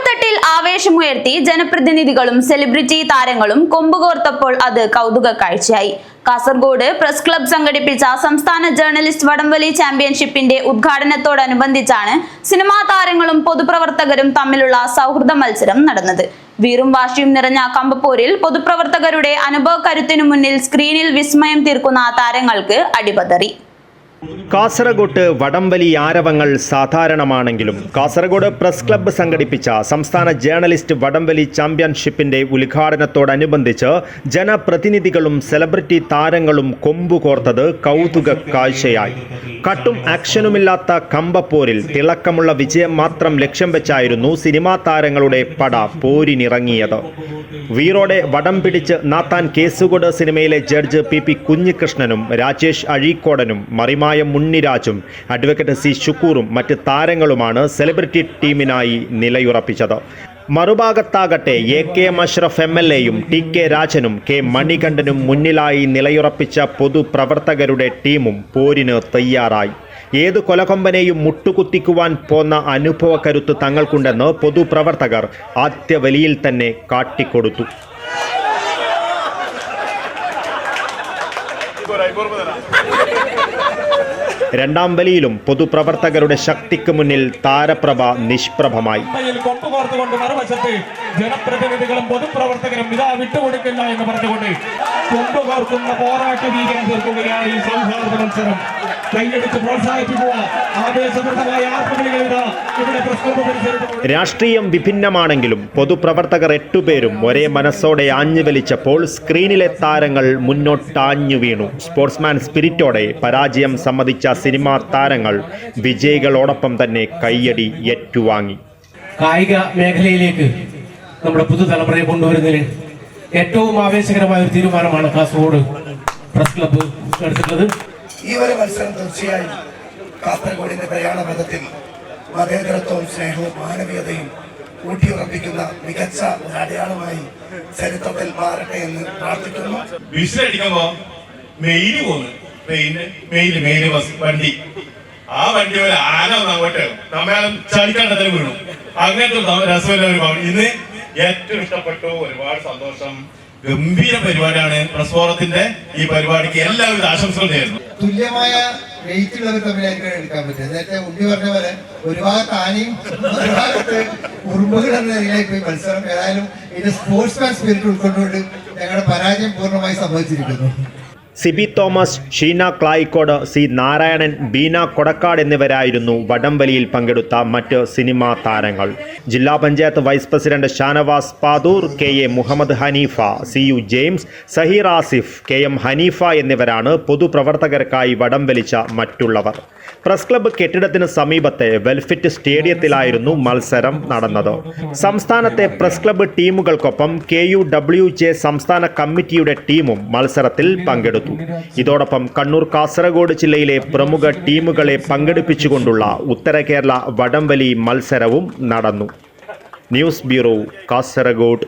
താഴെത്തട്ടിൽ ആവേശമുയർത്തി ജനപ്രതിനിധികളും സെലിബ്രിറ്റി താരങ്ങളും കൊമ്പുകോർത്തപ്പോൾ അത് കൗതുക കാഴ്ചയായി. കാസർഗോഡ് പ്രസ് ക്ലബ്ബ് സംഘടിപ്പിച്ച സംസ്ഥാന ജേർണലിസ്റ്റ് വടംവലി ചാമ്പ്യൻഷിപ്പിന്റെ ഉദ്ഘാടനത്തോടനുബന്ധിച്ചാണ് സിനിമാ താരങ്ങളും പൊതുപ്രവർത്തകരും തമ്മിലുള്ള സൗഹൃദ മത്സരം നടന്നത്. വീറും വാശിയും നിറഞ്ഞ കമ്പപ്പോരിൽ പൊതുപ്രവർത്തകരുടെ അനുഭവക്കരുത്തിനു മുന്നിൽ സ്ക്രീനിൽ വിസ്മയം തീർക്കുന്ന താരങ്ങൾക്ക് അടിപതറി. കാസർഗോഡ് വടംവലി ആരവങ്ങൾ സാധാരണമാണെങ്കിലും കാസർഗോഡ് പ്രസ് ക്ലബ്ബ് സംഘടിപ്പിച്ച സംസ്ഥാന ജേർണലിസ്റ്റ് വടംവലി ചാമ്പ്യൻഷിപ്പിന്റെ ഉദ്ഘാടനത്തോടനുബന്ധിച്ച് ജനപ്രതിനിധികളും സെലിബ്രിറ്റി താരങ്ങളും കൊമ്പുകോർത്തത് കൗതുക കാഴ്ചയായി. കട്ടും ആക്ഷനുമില്ലാത്ത കമ്പപ്പോരിൽ തിളക്കമുള്ള വിജയം മാത്രം ലക്ഷ്യം വെച്ചായിരുന്നു സിനിമാ താരങ്ങളുടെ പട പോരിനിറങ്ങിയത്. വീറോടെ വടം പിടിച്ച് നാത്താൻ കേസുകോട് സിനിമയിലെ ജഡ്ജ് പി കുഞ്ഞികൃഷ്ണനും രാജേഷ് അഴീക്കോടനും മറിമായം മുന്നിരാജും അഡ്വക്കേറ്റ് സി ശുക്കൂറും മറ്റ് താരങ്ങളുമാണ് സെലിബ്രിറ്റി ടീമിനായി നിലയുറപ്പിച്ചത്. മറുഭാഗത്താകട്ടെ എ അഷ്റഫ് MLAയും TK രാജനും K മണികണ്ഠനും മുന്നിലായി നിലയുറപ്പിച്ച പൊതുപ്രവർത്തകരുടെ ടീമും പോരിന് തയ്യാറായി. ഏതു കൊലകൊമ്പനെയും മുട്ടുകുത്തിക്കുവാൻ പോന്ന അനുഭവക്കരുത്ത് തങ്ങൾക്കുണ്ടെന്ന് പൊതുപ്രവർത്തകർ ആദ്യ വലിയിൽ തന്നെ കാട്ടിക്കൊടുത്തു. രണ്ടാം വലിയിലും പൊതുപ്രവർത്തകരുടെ ശക്തിക്ക് മുന്നിൽ താരപ്രഭ നിഷ്പ്രഭമായി. ജനപ്രതിനിധികളും പൊതുപ്രവർത്തകരും ഇതാ വിട്ടുകൊടുക്കില്ല എന്ന് പറഞ്ഞുകൊണ്ട് കൊമ്പുകോർക്കുന്ന പോരാട്ട വീര്യം തീർക്കുകയാണ് ഈ സൗഹാർദ്ദ മത്സരം. കൈയടിച്ച് പ്രോത്സാഹിപ്പിക്കുക. ആവേശപൂർണ്ണമായ ആർപ്പുകളികളിതാ ഇവിടെ പ്രശ്നം. രാഷ്ട്രീയം വിഭിന്നമാണെങ്കിലും പൊതുപ്രവർത്തകർ 8 പേരും ഒരേ മനസ്സോടെ ആഞ്ഞു വലിച്ചപ്പോൾ സ്ക്രീനിലെ താരങ്ങൾ മുന്നോട്ടാഞ്ഞു വീണു. സ്പോർട്സ്മാൻ സ്പിരിറ്റോടെ പരാജയം സമ്മതിച്ച സിനിമാ താരങ്ങൾ വിജയികളോടൊപ്പം തന്നെ കയ്യടി ഏറ്റുവാങ്ങി. കായിക മേഖലയിലേക്ക് നമ്മുടെ പുതുതലമുറയെ കൊണ്ടുവരുന്നതിന് ഏറ്റവും ആവേശകരമായ ഒരു തീരുമാനമാണ് കാസർഗോഡ് പ്രസ് ക്ലബ്ബ് എടുത്തിട്ടുള്ളത്. ഈ ഒരു മത്സരം തീർച്ചയായും കാസർഗോഡിന്റെ പ്രയാണപഥത്തിൽ മതേതരത്വവും സ്നേഹവും മാനവീയതയും ഊട്ടിയുറപ്പിക്കുന്ന മികച്ച ഒരു അടയാളമായി ചരിത്രത്തിൽ മാറട്ടെ എന്ന് പ്രാർത്ഥിക്കുന്നു. വിസിലടിക്കുമ്പോ മെയില് പോന്നു, മെയില് വണ്ടി, ആ വണ്ടി പോലെ ആന അങ്ങോട്ട് നമ്മളും ചളിക്കണ്ടത്തിൽ വീണു. അങ്ങനത്തെ രസമല്ല ഒരു ഇന്ന് ഏറ്റവും ഇഷ്ടപ്പെട്ടു. ഒരുപാട് സന്തോഷം. ഗംഭീര പരിപാടിയാണ്. പ്രസ് ഫോറത്തിന്റെ ഈ പരിപാടിക്ക് എല്ലാവിധ ആശംസകളും നേരുന്നു. തുല്യമായ വെയിറ്റുള്ളവർ തമ്മിലായിരിക്കും എടുക്കാൻ പറ്റും. നേരത്തെ ഉണ്ണി പറഞ്ഞ പോലെ ഒരു ഭാഗത്ത് ആനയും ഒരു ഭാഗത്ത് ഉറുമ്പുകൾ എന്ന നിലയിൽ പോയി മത്സരം. ഏതായാലും ഇതിന്റെ സ്പോർട്സ്മാൻ സ്പിരിറ്റ് ഉൾക്കൊണ്ടുകൊണ്ട് ഞങ്ങളുടെ പരാജയം പൂർണ്ണമായി സംഭവിച്ചിരിക്കുന്നു. സിബി തോമസ്, ഷീന ക്ലായിക്കോട്, സി നാരായണൻ, ബീന കൊടക്കാട് എന്നിവരായിരുന്നു വടംവലിയിൽ പങ്കെടുത്ത മറ്റ് സിനിമാ താരങ്ങൾ. ജില്ലാ panchayat vice president Shanavas Padoor, KA Muhammad Haneefa, CU James, Saheer Asif, KM Haneefa എന്നിവരാണ് പൊതുപ്രവർത്തകർക്കായി വടംവലിച്ച മറ്റുള്ളവർ. പ്രസ് ക്ലബ്ബ് കെട്ടിടത്തിന് സമീപത്തെ വെൽഫിറ്റ് സ്റ്റേഡിയത്തിലായിരുന്നു മത്സരം നടന്നത്. സംസ്ഥാനത്തെ പ്രസ് ക്ലബ്ബ് ടീമുകൾക്കൊപ്പം KUWJ സംസ്ഥാന കമ്മിറ്റിയുടെ ടീമും മത്സരത്തിൽ പങ്കെടുത്തു. ഇതോടൊപ്പം കണ്ണൂർ, കാസർഗോഡ് ജില്ലയിലെ പ്രമുഖ ടീമുകളെ പങ്കെടുപ്പിച്ചുകൊണ്ടുള്ള ഉത്തര കേരള വടംവലി മത്സരവും നടന്നു. News bureau, Kasaragod.